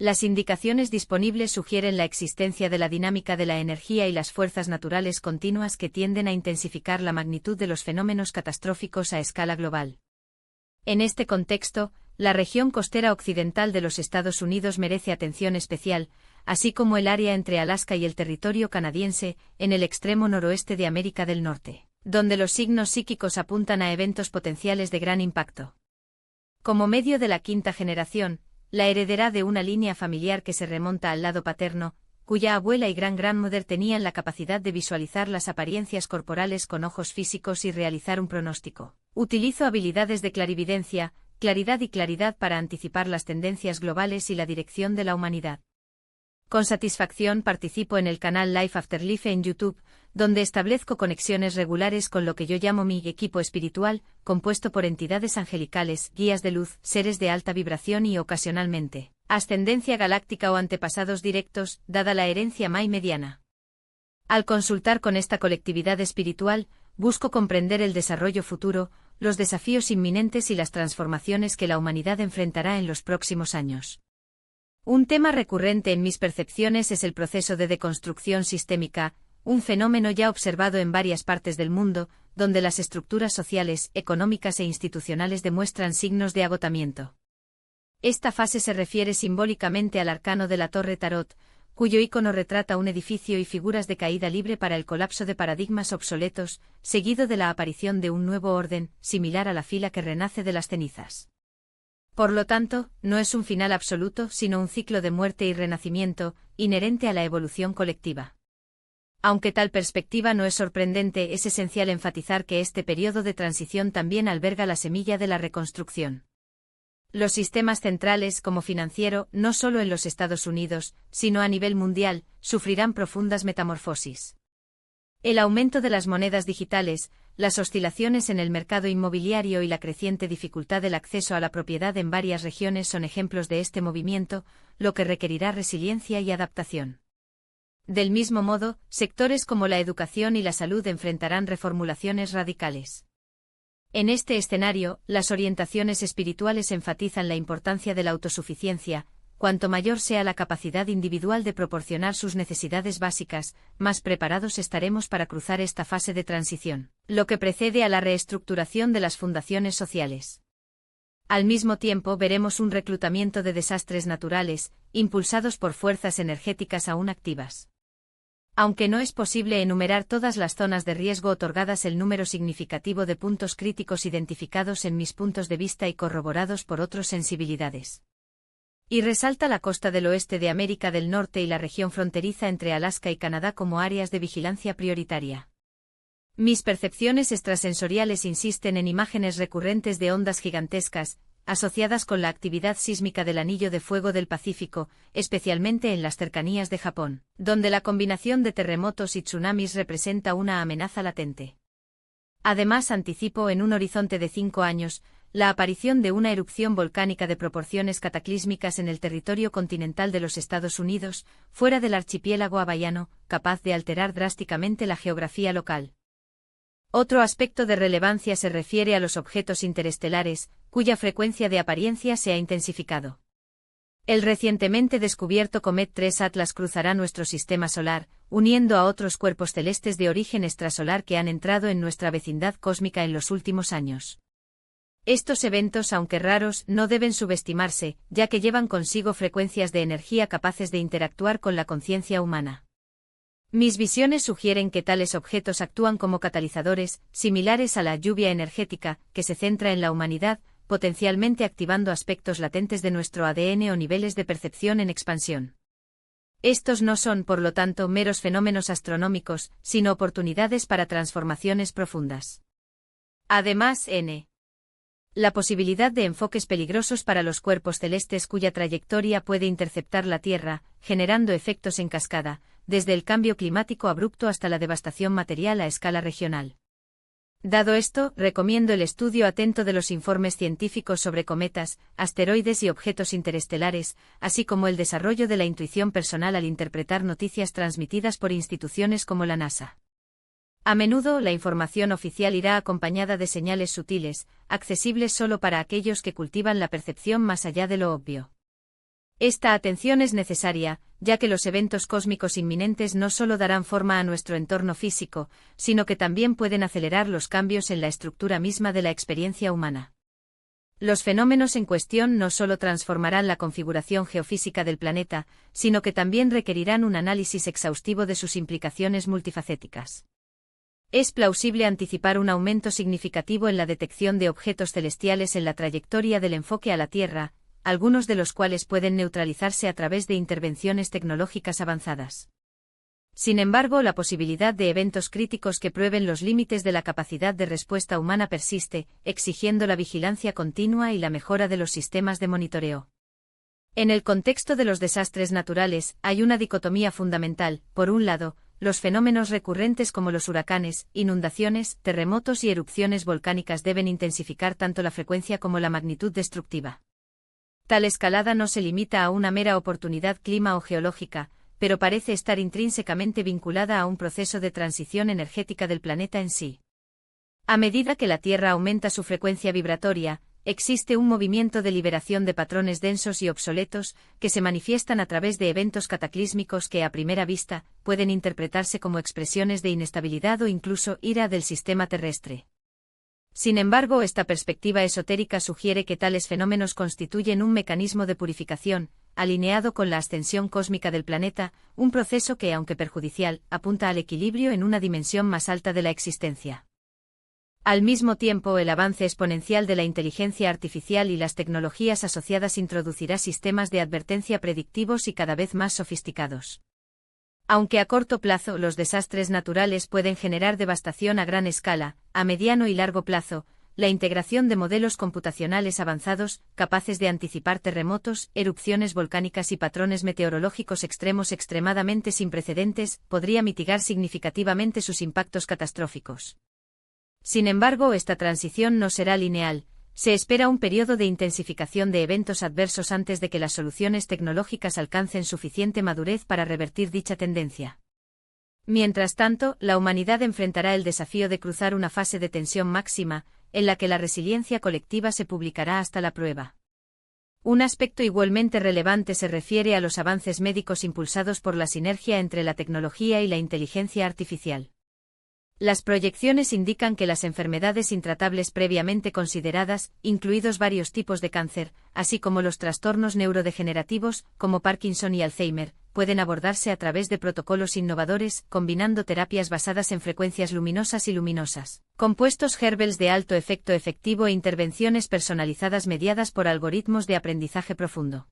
Las indicaciones disponibles sugieren la existencia de la dinámica de la energía y las fuerzas naturales continuas que tienden a intensificar la magnitud de los fenómenos catastróficos a escala global. En este contexto, la región costera occidental de los Estados Unidos merece atención especial, así como el área entre Alaska y el territorio canadiense, en el extremo noroeste de América del Norte, donde los signos psíquicos apuntan a eventos potenciales de gran impacto. Como medio de la quinta generación, la heredera de una línea familiar que se remonta al lado paterno, cuya abuela y gran-grandmother tenían la capacidad de visualizar las apariencias corporales con ojos físicos y realizar un pronóstico. Utilizo habilidades de clarividencia, claridad para anticipar las tendencias globales y la dirección de la humanidad. Con satisfacción participo en el canal Life After Life en YouTube, donde establezco conexiones regulares con lo que yo llamo mi equipo espiritual, compuesto por entidades angelicales, guías de luz, seres de alta vibración y ocasionalmente, ascendencia galáctica o antepasados directos, dada la herencia Mai mediana. Al consultar con esta colectividad espiritual, busco comprender el desarrollo futuro, los desafíos inminentes y las transformaciones que la humanidad enfrentará en los próximos años. Un tema recurrente en mis percepciones es el proceso de deconstrucción sistémica, un fenómeno ya observado en varias partes del mundo, donde las estructuras sociales, económicas e institucionales demuestran signos de agotamiento. Esta fase se refiere simbólicamente al arcano de la Torre Tarot, cuyo icono retrata un edificio y figuras de caída libre para el colapso de paradigmas obsoletos, seguido de la aparición de un nuevo orden, similar a la fila que renace de las cenizas. Por lo tanto, no es un final absoluto, sino un ciclo de muerte y renacimiento, inherente a la evolución colectiva. Aunque tal perspectiva no es sorprendente, es esencial enfatizar que este periodo de transición también alberga la semilla de la reconstrucción. Los sistemas centrales, como financiero, no solo en los Estados Unidos, sino a nivel mundial, sufrirán profundas metamorfosis. El aumento de las monedas digitales, las oscilaciones en el mercado inmobiliario y la creciente dificultad del acceso a la propiedad en varias regiones son ejemplos de este movimiento, lo que requerirá resiliencia y adaptación. Del mismo modo, sectores como la educación y la salud enfrentarán reformulaciones radicales. En este escenario, las orientaciones espirituales enfatizan la importancia de la autosuficiencia. Cuanto mayor sea la capacidad individual de proporcionar sus necesidades básicas, más preparados estaremos para cruzar esta fase de transición, lo que precede a la reestructuración de las fundaciones sociales. Al mismo tiempo veremos un reclutamiento de desastres naturales, impulsados por fuerzas energéticas aún activas. Aunque no es posible enumerar todas las zonas de riesgo otorgadas el número significativo de puntos críticos identificados en mis puntos de vista y corroborados por otras sensibilidades. Y resalta la costa del oeste de América del Norte y la región fronteriza entre Alaska y Canadá como áreas de vigilancia prioritaria. Mis percepciones extrasensoriales insisten en imágenes recurrentes de ondas gigantescas, asociadas con la actividad sísmica del Anillo de Fuego del Pacífico, especialmente en las cercanías de Japón, donde la combinación de terremotos y tsunamis representa una amenaza latente. Además, anticipo en un horizonte de 5 años, la aparición de una erupción volcánica de proporciones cataclísmicas en el territorio continental de los Estados Unidos, fuera del archipiélago hawaiano, capaz de alterar drásticamente la geografía local. Otro aspecto de relevancia se refiere a los objetos interestelares, cuya frecuencia de apariencia se ha intensificado. El recientemente descubierto Comet 3 Atlas cruzará nuestro sistema solar, uniendo a otros cuerpos celestes de origen extrasolar que han entrado en nuestra vecindad cósmica en los últimos años. Estos eventos, aunque raros, no deben subestimarse, ya que llevan consigo frecuencias de energía capaces de interactuar con la conciencia humana. Mis visiones sugieren que tales objetos actúan como catalizadores, similares a la lluvia energética, que se centra en la humanidad, potencialmente activando aspectos latentes de nuestro ADN o niveles de percepción en expansión. Estos no son, por lo tanto, meros fenómenos astronómicos, sino oportunidades para transformaciones profundas. Además, la posibilidad de enfoques peligrosos para los cuerpos celestes cuya trayectoria puede interceptar la Tierra, generando efectos en cascada, desde el cambio climático abrupto hasta la devastación material a escala regional. Dado esto, recomiendo el estudio atento de los informes científicos sobre cometas, asteroides y objetos interestelares, así como el desarrollo de la intuición personal al interpretar noticias transmitidas por instituciones como la NASA. A menudo, la información oficial irá acompañada de señales sutiles, accesibles solo para aquellos que cultivan la percepción más allá de lo obvio. Esta atención es necesaria, ya que los eventos cósmicos inminentes no solo darán forma a nuestro entorno físico, sino que también pueden acelerar los cambios en la estructura misma de la experiencia humana. Los fenómenos en cuestión no solo transformarán la configuración geofísica del planeta, sino que también requerirán un análisis exhaustivo de sus implicaciones multifacéticas. Es plausible anticipar un aumento significativo en la detección de objetos celestiales en la trayectoria del enfoque a la Tierra, algunos de los cuales pueden neutralizarse a través de intervenciones tecnológicas avanzadas. Sin embargo, la posibilidad de eventos críticos que prueben los límites de la capacidad de respuesta humana persiste, exigiendo la vigilancia continua y la mejora de los sistemas de monitoreo. En el contexto de los desastres naturales, hay una dicotomía fundamental: por un lado, los fenómenos recurrentes como los huracanes, inundaciones, terremotos y erupciones volcánicas deben intensificar tanto la frecuencia como la magnitud destructiva. Tal escalada no se limita a una mera oportunidad clima o geológica, pero parece estar intrínsecamente vinculada a un proceso de transición energética del planeta en sí. A medida que la Tierra aumenta su frecuencia vibratoria, existe un movimiento de liberación de patrones densos y obsoletos, que se manifiestan a través de eventos cataclísmicos que a primera vista pueden interpretarse como expresiones de inestabilidad o incluso ira del sistema terrestre. Sin embargo, esta perspectiva esotérica sugiere que tales fenómenos constituyen un mecanismo de purificación, alineado con la ascensión cósmica del planeta, un proceso que, aunque perjudicial, apunta al equilibrio en una dimensión más alta de la existencia. Al mismo tiempo, el avance exponencial de la inteligencia artificial y las tecnologías asociadas introducirá sistemas de advertencia predictivos y cada vez más sofisticados. Aunque a corto plazo los desastres naturales pueden generar devastación a gran escala, a mediano y largo plazo, la integración de modelos computacionales avanzados, capaces de anticipar terremotos, erupciones volcánicas y patrones meteorológicos extremos extremadamente sin precedentes, podría mitigar significativamente sus impactos catastróficos. Sin embargo, esta transición no será lineal. Se espera un periodo de intensificación de eventos adversos antes de que las soluciones tecnológicas alcancen suficiente madurez para revertir dicha tendencia. Mientras tanto, la humanidad enfrentará el desafío de cruzar una fase de tensión máxima, en la que la resiliencia colectiva se publicará hasta la prueba. Un aspecto igualmente relevante se refiere a los avances médicos impulsados por la sinergia entre la tecnología y la inteligencia artificial. Las proyecciones indican que las enfermedades intratables previamente consideradas, incluidos varios tipos de cáncer, así como los trastornos neurodegenerativos, como Parkinson y Alzheimer, pueden abordarse a través de protocolos innovadores, combinando terapias basadas en frecuencias luminosas y luminosas, compuestos Herbels de alto efecto efectivo e intervenciones personalizadas mediadas por algoritmos de aprendizaje profundo.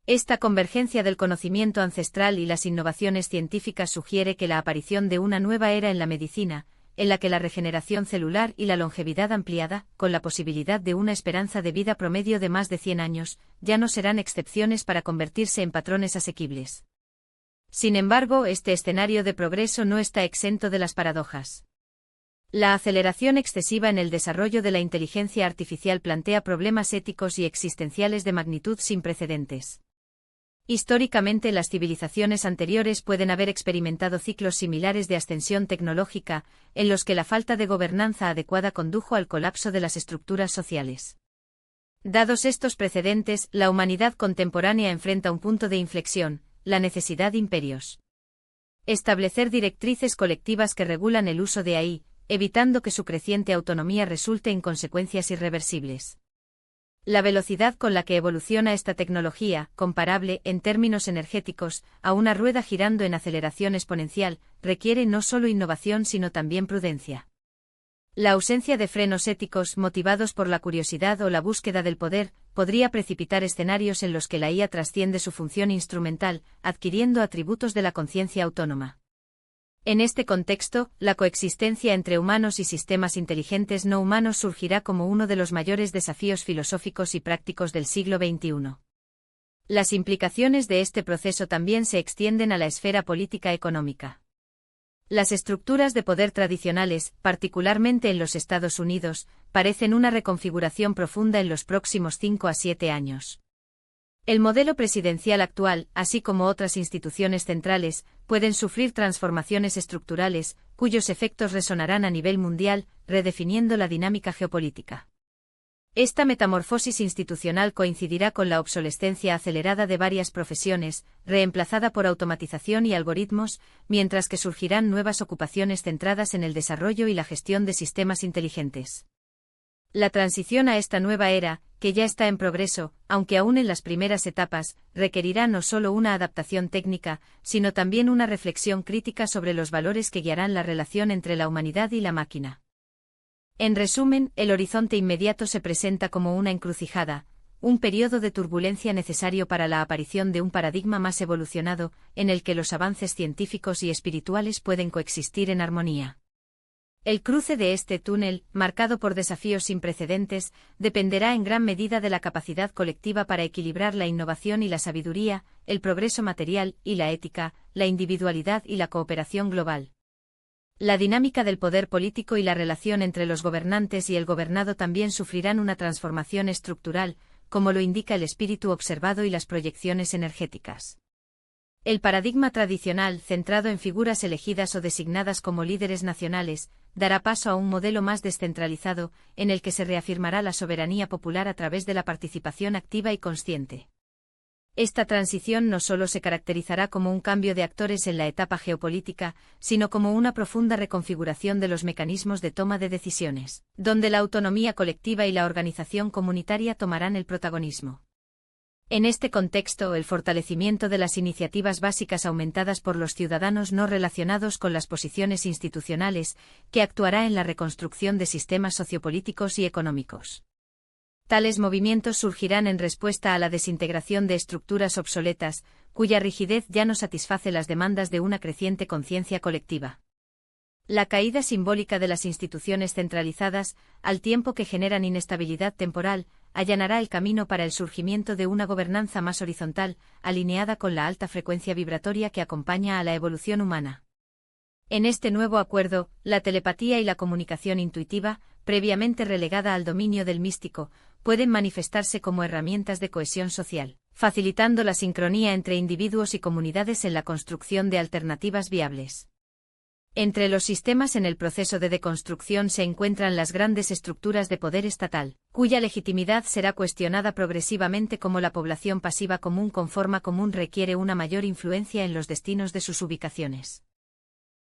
Esta convergencia del conocimiento ancestral y las innovaciones científicas sugiere que la aparición de una nueva era en la medicina, en la que la regeneración celular y la longevidad ampliada, con la posibilidad de una esperanza de vida promedio de más de 100 años, ya no serán excepciones para convertirse en patrones asequibles. Sin embargo, este escenario de progreso no está exento de las paradojas. La aceleración excesiva en el desarrollo de la inteligencia artificial plantea problemas éticos y existenciales de magnitud sin precedentes. Históricamente, las civilizaciones anteriores pueden haber experimentado ciclos similares de ascensión tecnológica, en los que la falta de gobernanza adecuada condujo al colapso de las estructuras sociales. Dados estos precedentes, la humanidad contemporánea enfrenta un punto de inflexión: la necesidad de imperios. Establecer directrices colectivas que regulan el uso de AI, evitando que su creciente autonomía resulte en consecuencias irreversibles. La velocidad con la que evoluciona esta tecnología, comparable, en términos energéticos, a una rueda girando en aceleración exponencial, requiere no solo innovación sino también prudencia. La ausencia de frenos éticos motivados por la curiosidad o la búsqueda del poder podría precipitar escenarios en los que la IA trasciende su función instrumental, adquiriendo atributos de la conciencia autónoma. En este contexto, la coexistencia entre humanos y sistemas inteligentes no humanos surgirá como uno de los mayores desafíos filosóficos y prácticos del siglo XXI. Las implicaciones de este proceso también se extienden a la esfera política-económica. Las estructuras de poder tradicionales, particularmente en los Estados Unidos, parecen una reconfiguración profunda en los próximos 5 a 7 años. El modelo presidencial actual, así como otras instituciones centrales, pueden sufrir transformaciones estructurales, cuyos efectos resonarán a nivel mundial, redefiniendo la dinámica geopolítica. Esta metamorfosis institucional coincidirá con la obsolescencia acelerada de varias profesiones, reemplazada por automatización y algoritmos, mientras que surgirán nuevas ocupaciones centradas en el desarrollo y la gestión de sistemas inteligentes. La transición a esta nueva era, que ya está en progreso, aunque aún en las primeras etapas, requerirá no solo una adaptación técnica, sino también una reflexión crítica sobre los valores que guiarán la relación entre la humanidad y la máquina. En resumen, el horizonte inmediato se presenta como una encrucijada, un periodo de turbulencia necesario para la aparición de un paradigma más evolucionado, en el que los avances científicos y espirituales pueden coexistir en armonía. El cruce de este túnel, marcado por desafíos sin precedentes, dependerá en gran medida de la capacidad colectiva para equilibrar la innovación y la sabiduría, el progreso material y la ética, la individualidad y la cooperación global. La dinámica del poder político y la relación entre los gobernantes y el gobernado también sufrirán una transformación estructural, como lo indica el espíritu observado y las proyecciones energéticas. El paradigma tradicional, centrado en figuras elegidas o designadas como líderes nacionales, dará paso a un modelo más descentralizado, en el que se reafirmará la soberanía popular a través de la participación activa y consciente. Esta transición no solo se caracterizará como un cambio de actores en la etapa geopolítica, sino como una profunda reconfiguración de los mecanismos de toma de decisiones, donde la autonomía colectiva y la organización comunitaria tomarán el protagonismo. En este contexto, el fortalecimiento de las iniciativas básicas aumentadas por los ciudadanos no relacionados con las posiciones institucionales, que actuará en la reconstrucción de sistemas sociopolíticos y económicos. Tales movimientos surgirán en respuesta a la desintegración de estructuras obsoletas, cuya rigidez ya no satisface las demandas de una creciente conciencia colectiva. La caída simbólica de las instituciones centralizadas, al tiempo que generan inestabilidad temporal, allanará el camino para el surgimiento de una gobernanza más horizontal, alineada con la alta frecuencia vibratoria que acompaña a la evolución humana. En este nuevo acuerdo, la telepatía y la comunicación intuitiva, previamente relegada al dominio del místico, pueden manifestarse como herramientas de cohesión social, facilitando la sincronía entre individuos y comunidades en la construcción de alternativas viables. Entre los sistemas en el proceso de deconstrucción se encuentran las grandes estructuras de poder estatal, cuya legitimidad será cuestionada progresivamente como la población pasiva común con forma común requiere una mayor influencia en los destinos de sus ubicaciones.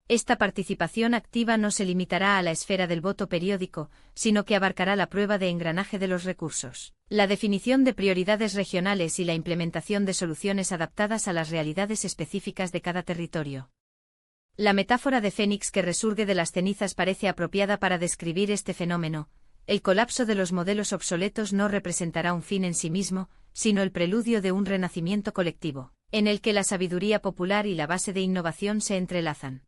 Esta participación activa no se limitará a la esfera del voto periódico, sino que abarcará la prueba de engranaje de los recursos, la definición de prioridades regionales y la implementación de soluciones adaptadas a las realidades específicas de cada territorio. La metáfora de Fénix que resurge de las cenizas parece apropiada para describir este fenómeno. El colapso de los modelos obsoletos no representará un fin en sí mismo, sino el preludio de un renacimiento colectivo, en el que la sabiduría popular y la base de innovación se entrelazan.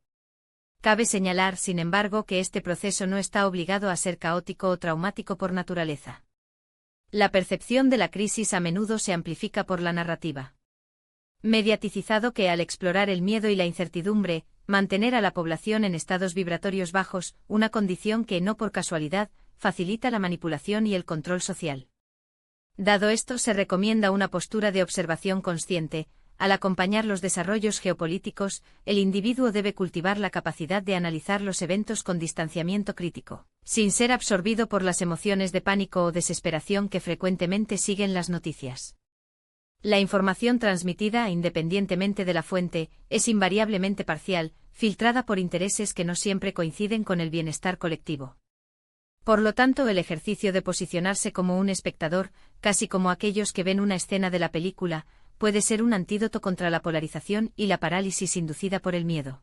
Cabe señalar, sin embargo, que este proceso no está obligado a ser caótico o traumático por naturaleza. La percepción de la crisis a menudo se amplifica por la narrativa mediaticizado que, al explorar el miedo y la incertidumbre, mantener a la población en estados vibratorios bajos, una condición que, no por casualidad, facilita la manipulación y el control social. Dado esto, se recomienda una postura de observación consciente. Al acompañar los desarrollos geopolíticos, el individuo debe cultivar la capacidad de analizar los eventos con distanciamiento crítico, sin ser absorbido por las emociones de pánico o desesperación que frecuentemente siguen las noticias. La información transmitida, independientemente de la fuente, es invariablemente parcial, filtrada por intereses que no siempre coinciden con el bienestar colectivo. Por lo tanto, el ejercicio de posicionarse como un espectador, casi como aquellos que ven una escena de la película, puede ser un antídoto contra la polarización y la parálisis inducida por el miedo.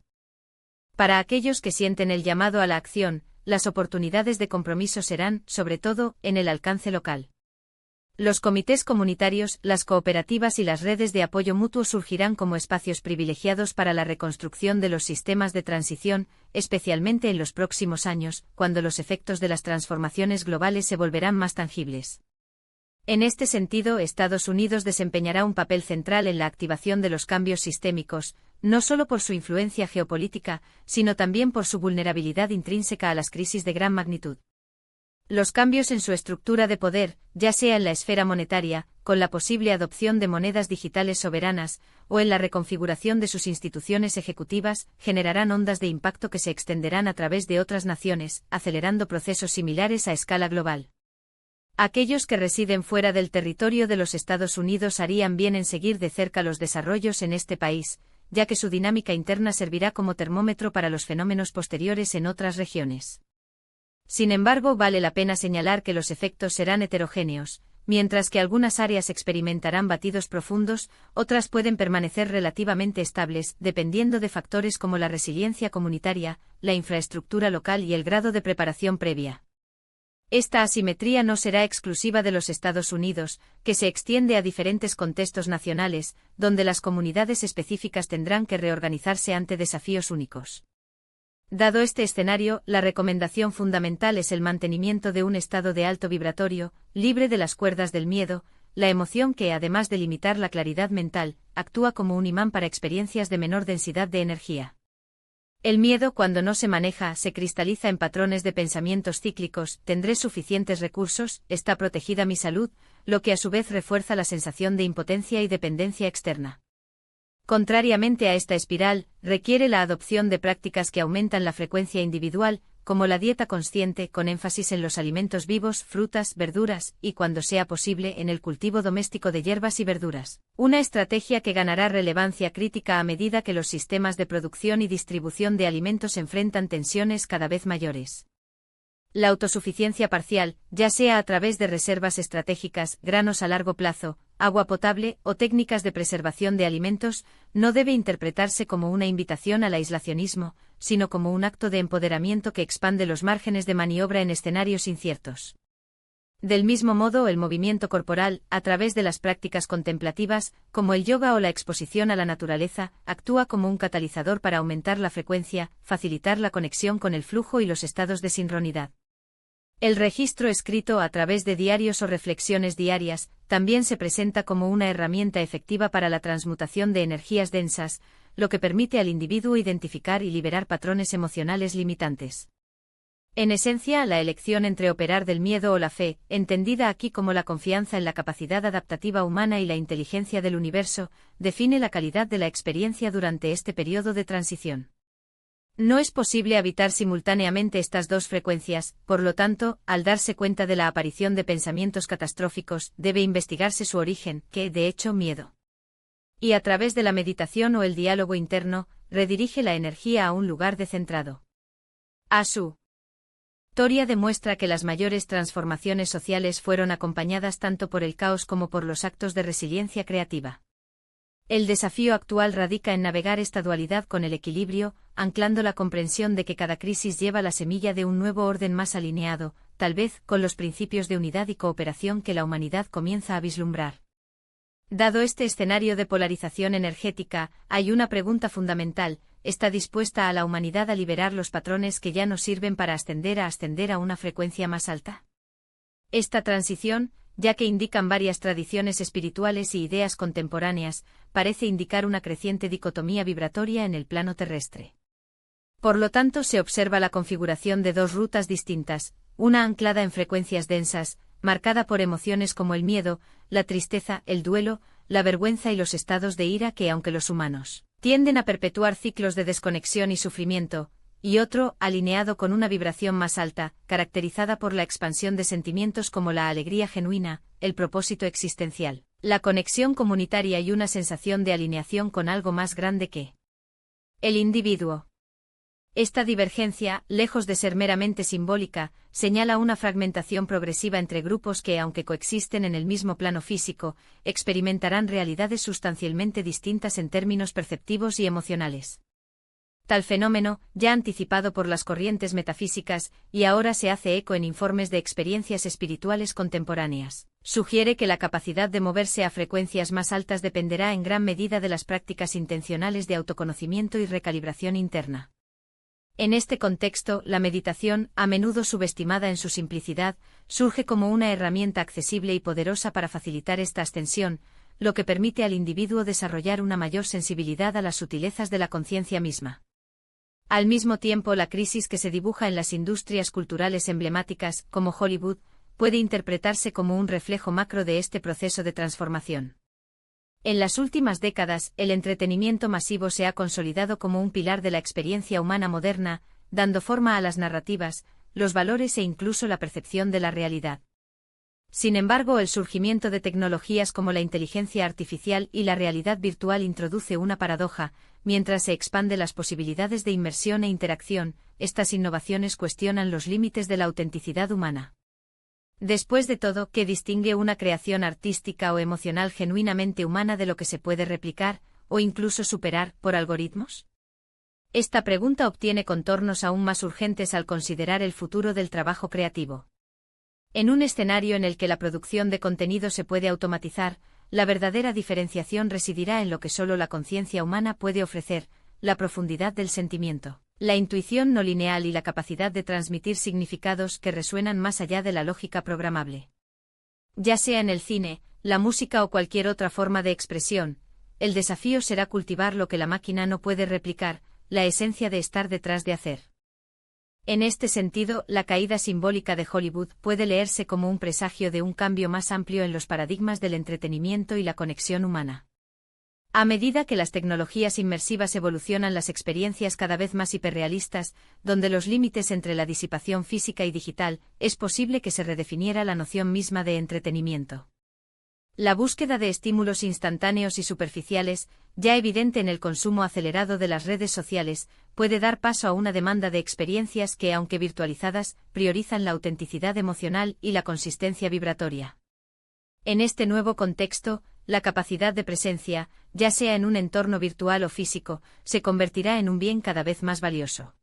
Para aquellos que sienten el llamado a la acción, las oportunidades de compromiso serán, sobre todo, en el alcance local. Los comités comunitarios, las cooperativas y las redes de apoyo mutuo surgirán como espacios privilegiados para la reconstrucción de los sistemas de transición, especialmente en los próximos años, cuando los efectos de las transformaciones globales se volverán más tangibles. En este sentido, Estados Unidos desempeñará un papel central en la activación de los cambios sistémicos, no solo por su influencia geopolítica, sino también por su vulnerabilidad intrínseca a las crisis de gran magnitud. Los cambios en su estructura de poder, ya sea en la esfera monetaria, con la posible adopción de monedas digitales soberanas, o en la reconfiguración de sus instituciones ejecutivas, generarán ondas de impacto que se extenderán a través de otras naciones, acelerando procesos similares a escala global. Aquellos que residen fuera del territorio de los Estados Unidos harían bien en seguir de cerca los desarrollos en este país, ya que su dinámica interna servirá como termómetro para los fenómenos posteriores en otras regiones. Sin embargo, vale la pena señalar que los efectos serán heterogéneos. Mientras que algunas áreas experimentarán batidos profundos, otras pueden permanecer relativamente estables, dependiendo de factores como la resiliencia comunitaria, la infraestructura local y el grado de preparación previa. Esta asimetría no será exclusiva de los Estados Unidos, que se extiende a diferentes contextos nacionales, donde las comunidades específicas tendrán que reorganizarse ante desafíos únicos. Dado este escenario, la recomendación fundamental es el mantenimiento de un estado de alto vibratorio, libre de las cuerdas del miedo, la emoción que, además de limitar la claridad mental, actúa como un imán para experiencias de menor densidad de energía. El miedo, cuando no se maneja, se cristaliza en patrones de pensamientos cíclicos: tendré suficientes recursos, está protegida mi salud, lo que a su vez refuerza la sensación de impotencia y dependencia externa. Contrariamente a esta espiral, requiere la adopción de prácticas que aumentan la frecuencia individual, como la dieta consciente, con énfasis en los alimentos vivos, frutas, verduras, y cuando sea posible, en el cultivo doméstico de hierbas y verduras. Una estrategia que ganará relevancia crítica a medida que los sistemas de producción y distribución de alimentos enfrentan tensiones cada vez mayores. La autosuficiencia parcial, ya sea a través de reservas estratégicas, granos a largo plazo, agua potable o técnicas de preservación de alimentos, no debe interpretarse como una invitación al aislacionismo, sino como un acto de empoderamiento que expande los márgenes de maniobra en escenarios inciertos. Del mismo modo, el movimiento corporal, a través de las prácticas contemplativas, como el yoga o la exposición a la naturaleza, actúa como un catalizador para aumentar la frecuencia, facilitar la conexión con el flujo y los estados de sincronidad. El registro escrito a través de diarios o reflexiones diarias también se presenta como una herramienta efectiva para la transmutación de energías densas, lo que permite al individuo identificar y liberar patrones emocionales limitantes. En esencia, la elección entre operar del miedo o la fe, entendida aquí como la confianza en la capacidad adaptativa humana y la inteligencia del universo, define la calidad de la experiencia durante este periodo de transición. No es posible habitar simultáneamente estas dos frecuencias, por lo tanto, al darse cuenta de la aparición de pensamientos catastróficos, debe investigarse su origen, que, de hecho, miedo. Y a través de la meditación o el diálogo interno, redirige la energía a un lugar descentrado. Su historia demuestra que las mayores transformaciones sociales fueron acompañadas tanto por el caos como por los actos de resiliencia creativa. El desafío actual radica en navegar esta dualidad con el equilibrio, anclando la comprensión de que cada crisis lleva la semilla de un nuevo orden más alineado, tal vez con los principios de unidad y cooperación que la humanidad comienza a vislumbrar. Dado este escenario de polarización energética, hay una pregunta fundamental: ¿está dispuesta a la humanidad a liberar los patrones que ya no sirven para ascender a una frecuencia más alta? Esta transición, ya que indican varias tradiciones espirituales y ideas contemporáneas, parece indicar una creciente dicotomía vibratoria en el plano terrestre. Por lo tanto, se observa la configuración de dos rutas distintas, una anclada en frecuencias densas, marcada por emociones como el miedo, la tristeza, el duelo, la vergüenza y los estados de ira que, aunque los humanos tienden a perpetuar ciclos de desconexión y sufrimiento, y otro, alineado con una vibración más alta, caracterizada por la expansión de sentimientos como la alegría genuina, el propósito existencial, la conexión comunitaria y una sensación de alineación con algo más grande que el individuo. Esta divergencia, lejos de ser meramente simbólica, señala una fragmentación progresiva entre grupos que, aunque coexisten en el mismo plano físico, experimentarán realidades sustancialmente distintas en términos perceptivos y emocionales. Tal fenómeno, ya anticipado por las corrientes metafísicas, y ahora se hace eco en informes de experiencias espirituales contemporáneas, sugiere que la capacidad de moverse a frecuencias más altas dependerá en gran medida de las prácticas intencionales de autoconocimiento y recalibración interna. En este contexto, la meditación, a menudo subestimada en su simplicidad, surge como una herramienta accesible y poderosa para facilitar esta ascensión, lo que permite al individuo desarrollar una mayor sensibilidad a las sutilezas de la conciencia misma. Al mismo tiempo, la crisis que se dibuja en las industrias culturales emblemáticas, como Hollywood, puede interpretarse como un reflejo macro de este proceso de transformación. En las últimas décadas, el entretenimiento masivo se ha consolidado como un pilar de la experiencia humana moderna, dando forma a las narrativas, los valores e incluso la percepción de la realidad. Sin embargo, el surgimiento de tecnologías como la inteligencia artificial y la realidad virtual introduce una paradoja. Mientras se expanden las posibilidades de inmersión e interacción, estas innovaciones cuestionan los límites de la autenticidad humana. Después de todo, ¿qué distingue una creación artística o emocional genuinamente humana de lo que se puede replicar, o incluso superar, por algoritmos? Esta pregunta obtiene contornos aún más urgentes al considerar el futuro del trabajo creativo. En un escenario en el que la producción de contenido se puede automatizar, la verdadera diferenciación residirá en lo que solo la conciencia humana puede ofrecer: la profundidad del sentimiento, la intuición no lineal y la capacidad de transmitir significados que resuenan más allá de la lógica programable. Ya sea en el cine, la música o cualquier otra forma de expresión, el desafío será cultivar lo que la máquina no puede replicar: la esencia de estar detrás de hacer. En este sentido, la caída simbólica de Hollywood puede leerse como un presagio de un cambio más amplio en los paradigmas del entretenimiento y la conexión humana. A medida que las tecnologías inmersivas evolucionan, las experiencias cada vez más hiperrealistas, donde los límites entre la disipación física y digital, es posible que se redefiniera la noción misma de entretenimiento. La búsqueda de estímulos instantáneos y superficiales, ya evidente en el consumo acelerado de las redes sociales, puede dar paso a una demanda de experiencias que, aunque virtualizadas, priorizan la autenticidad emocional y la consistencia vibratoria. En este nuevo contexto, la capacidad de presencia, ya sea en un entorno virtual o físico, se convertirá en un bien cada vez más valioso.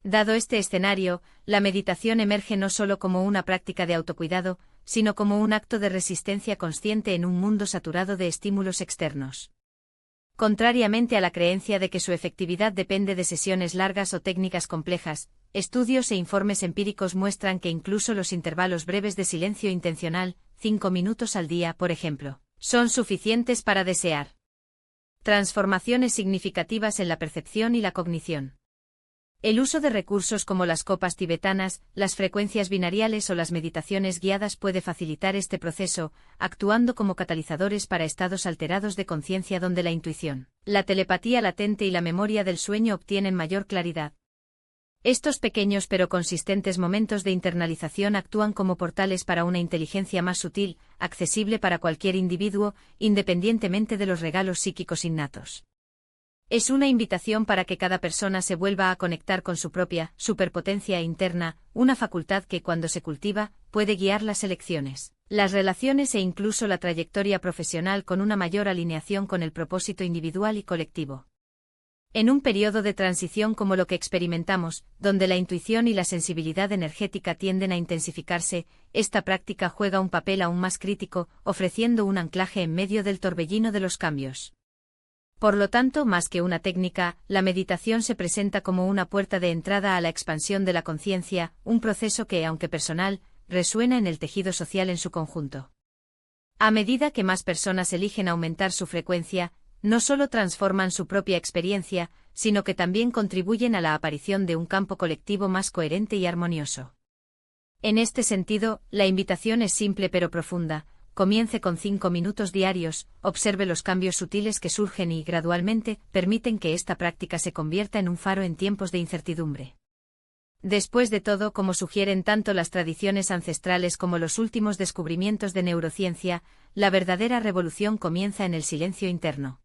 Dado este escenario, la meditación emerge no solo como una práctica de autocuidado, sino como un acto de resistencia consciente en un mundo saturado de estímulos externos. Contrariamente a la creencia de que su efectividad depende de sesiones largas o técnicas complejas, estudios e informes empíricos muestran que incluso los intervalos breves de silencio intencional, 5 minutos al día, por ejemplo, son suficientes para desear transformaciones significativas en la percepción y la cognición. El uso de recursos como las copas tibetanas, las frecuencias binariales o las meditaciones guiadas puede facilitar este proceso, actuando como catalizadores para estados alterados de conciencia donde la intuición, la telepatía latente y la memoria del sueño obtienen mayor claridad. Estos pequeños pero consistentes momentos de internalización actúan como portales para una inteligencia más sutil, accesible para cualquier individuo, independientemente de los regalos psíquicos innatos. Es una invitación para que cada persona se vuelva a conectar con su propia superpotencia interna, una facultad que, cuando se cultiva, puede guiar las elecciones, las relaciones e incluso la trayectoria profesional con una mayor alineación con el propósito individual y colectivo. En un periodo de transición como lo que experimentamos, donde la intuición y la sensibilidad energética tienden a intensificarse, esta práctica juega un papel aún más crítico, ofreciendo un anclaje en medio del torbellino de los cambios. Por lo tanto, más que una técnica, la meditación se presenta como una puerta de entrada a la expansión de la conciencia, un proceso que, aunque personal, resuena en el tejido social en su conjunto. A medida que más personas eligen aumentar su frecuencia, no solo transforman su propia experiencia, sino que también contribuyen a la aparición de un campo colectivo más coherente y armonioso. En este sentido, la invitación es simple pero profunda. Comience con 5 minutos diarios, observe los cambios sutiles que surgen y, gradualmente, permiten que esta práctica se convierta en un faro en tiempos de incertidumbre. Después de todo, como sugieren tanto las tradiciones ancestrales como los últimos descubrimientos de neurociencia, la verdadera revolución comienza en el silencio interno.